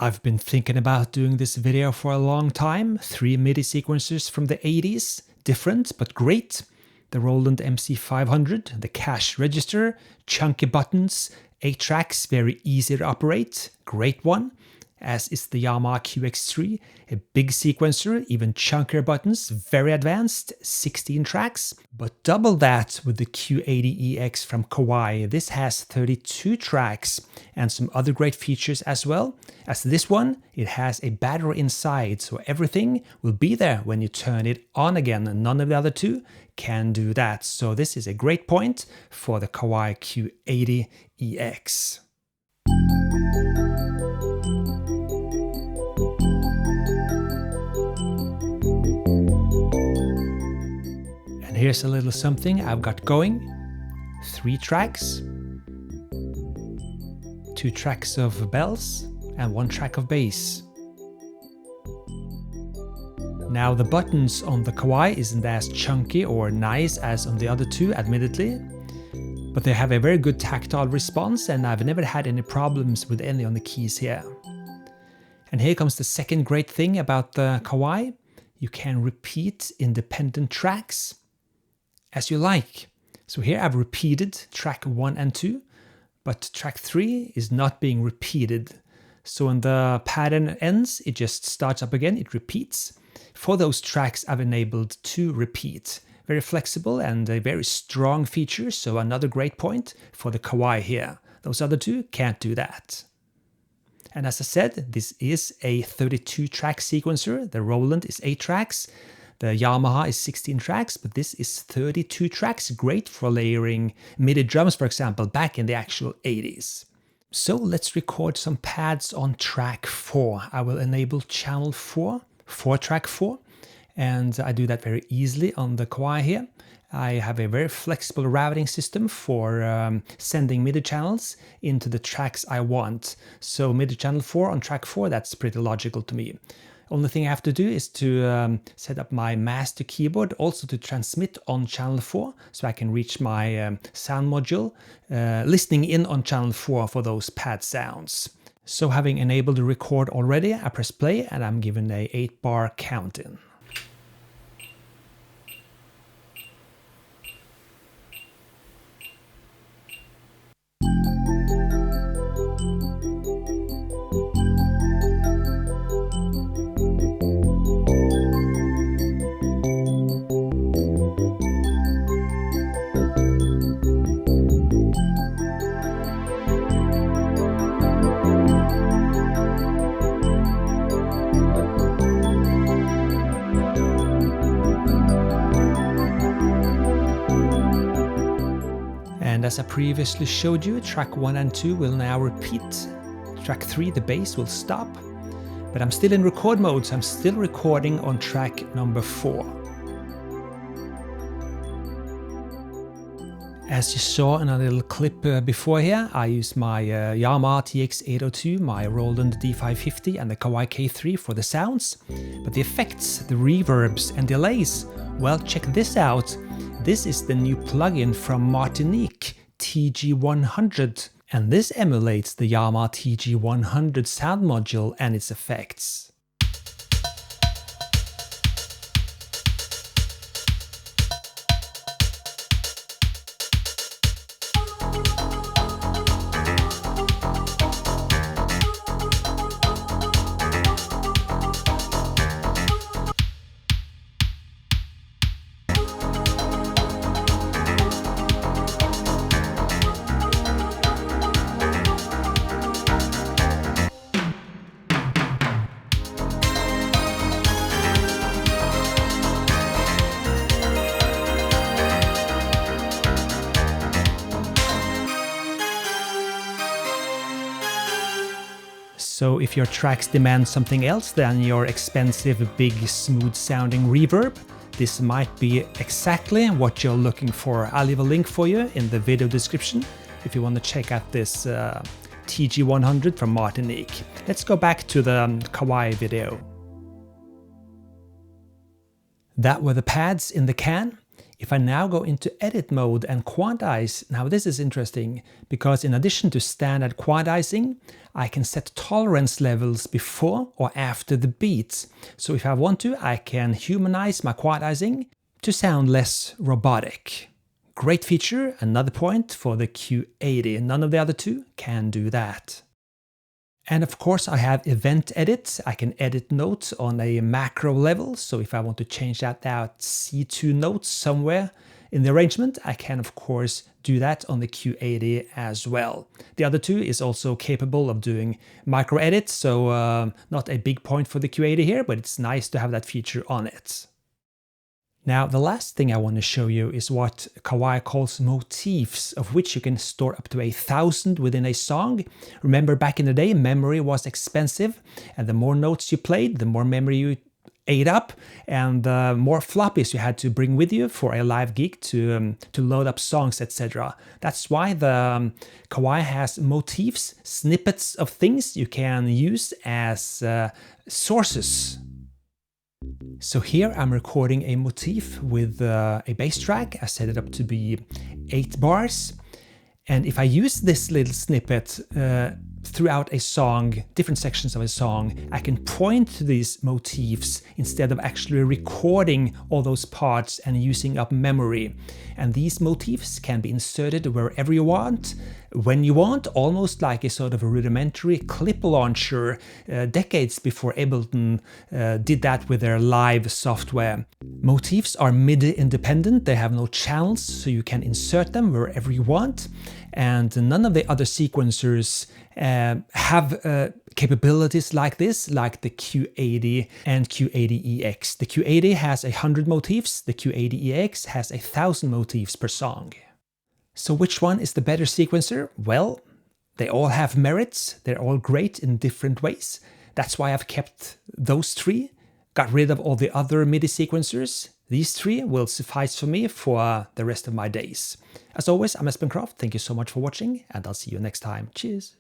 I've been thinking about doing this video for a long time. 3 MIDI sequencers from the 80s, different but great. The Roland MC500, the cash register, chunky buttons, 8 tracks, very easy to operate, great one. As is the Yamaha QX3, a big sequencer, even chunkier buttons, very advanced, 16 tracks. But double that with the Q-80EX from Kawai. This has 32 tracks and some other great features as well. As this one, it has a battery inside, so everything will be there when you turn it on again. None of the other two can do that. So this is a great point for the Kawai Q-80EX. And here's a little something I've got going. 3 tracks, 2 tracks of bells, and 1 track of bass. Now the buttons on the Kawai isn't as chunky or nice as on the other two, admittedly, but they have a very good tactile response and I've never had any problems with any on the keys here. And here comes the second great thing about the Kawai. You can repeat independent tracks as you like. So here I've repeated track 1 and 2, but track 3 is not being repeated. So when the pattern ends, it just starts up again, it repeats. For those tracks, I've enabled 2 repeat. Very flexible and a very strong feature, so another great point for the Kawai here. Those other 2 can't do that. And as I said, this is a 32 track sequencer. The Roland is 8 tracks. The Yamaha is 16 tracks, but this is 32 tracks. Great for layering MIDI drums, for example, back in the actual 80s. So let's record some pads on track 4. I will enable channel 4 for track 4, and I do that very easily on the Kawai here. I have a very flexible routing system for sending MIDI channels into the tracks I want. So MIDI channel 4 on track 4, that's pretty logical to me. Only thing I have to do is to set up my master keyboard also to transmit on channel 4, so I can reach my sound module, listening in on channel 4 for those pad sounds. So having enabled the record already, I press play and I'm given a 8-bar count in. And as I previously showed you, track 1 and 2 will now repeat. Track 3, the bass, will stop. But I'm still in record mode, so I'm still recording on track number 4. As you saw in a little clip before here, I use my Yamaha TX802, my Roland D550 and the Kawai K3 for the sounds. But the effects, the reverbs and delays, well, check this out. This is the new plugin from Martinique, TG100. And this emulates the Yamaha TG100 sound module and its effects. So if your tracks demand something else than your expensive, big, smooth-sounding reverb, this might be exactly what you're looking for. I'll leave a link for you in the video description if you want to check out this TG100 from Martinique. Let's go back to the Kawai video. That were the pads in the can. If I now go into edit mode and quantize, now this is interesting because in addition to standard quantizing, I can set tolerance levels before or after the beats. So if I want to, I can humanize my quantizing to sound less robotic. Great feature, another point for the Q80. None of the other two can do that. And of course I have event edit. I can edit notes on a macro level. So if I want to change out C2 notes somewhere in the arrangement, I can of course do that on the Q80 as well. The other two is also capable of doing micro edits. So not a big point for the Q80 here, but it's nice to have that feature on it. Now, the last thing I want to show you is what Kawai calls motifs, of which you can store up to 1,000 within a song. Remember, back in the day, memory was expensive, and the more notes you played, the more memory you ate up, and the more floppies you had to bring with you for a live gig to load up songs, etc. That's why the Kawai has motifs, snippets of things you can use as sources. So here I'm recording a motif with a bass track. I set it up to be 8 bars. And if I use this little snippet throughout a song, different sections of a song, I can point to these motifs instead of actually recording all those parts and using up memory. And these motifs can be inserted wherever you want, when you want, almost like a sort of a rudimentary clip launcher decades before Ableton did that with their live software. Motifs are MIDI independent, they have no channels, so you can insert them wherever you want. And none of the other sequencers have capabilities like this, like the Q80 and Q80EX. The Q80 has 100 motifs, the Q80EX has 1,000 motifs per song. So which one is the better sequencer? Well, they all have merits, they're all great in different ways. That's why I've kept those three, got rid of all the other MIDI sequencers. These three will suffice for me for the rest of my days. As always, I'm Espen Kraft. Thank you so much for watching, and I'll see you next time. Cheers!